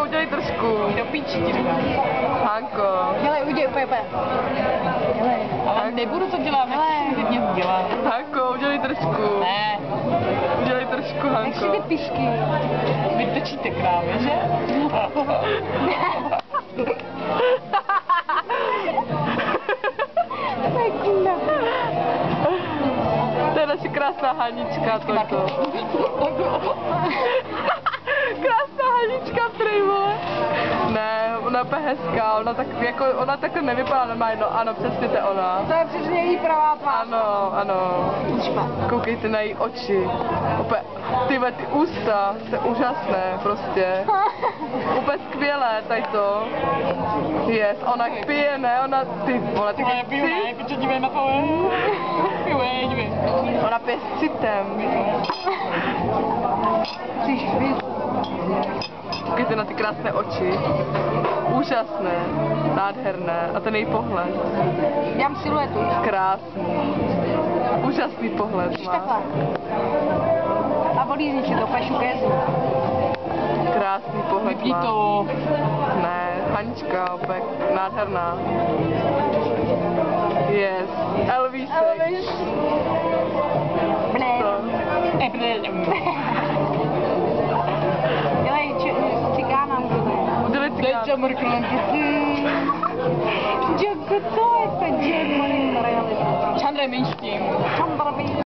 Hanko, udělej trošku. Do píči ti nedám. Hanko. Dělej, udělej, úplně. Dělej. Ale nebudu to dělat, nechci mě dělat. Hanko, udělej trošku. Ne, Udělej trošku, Jak si Hanko. ty pišky? vy točíte krávě, že? To je kunda. To je naše krásná Hanička, toto. Krásná Hanička, prý, vole. Ne, ona je úplně hezká, ona takhle nevypadá normálně, no ano, přesně to je ona. To je přesně její pravá tvář. Ano, ano. Koukejte na její oči. Úplně, ty ústa, to je úžasné, prostě. Úplně skvělé, tady to. Yes, ona pije, ne, ona, ty vole, ty Já piju, ne, piče, dívej na to, dívej. Ona pije s citem. Jsi švist. Koukejte na ty krásné oči. Úžasné, nádherné. A ten její pohled. Dám siluetu. Krásný. Úžasný pohled Jsi má. takhle. A volízni si to, pešu kézu. Krásný pohled Vypni má. to. Ne, Hanička, opět nádherná. Yes, Elvísek. Elvis. Blé. Co? Dělej cigána. Udělej Teď cigán. se mrknu. Děkuji, to je to děkuji. Čandre, menš tím. Čambarabí.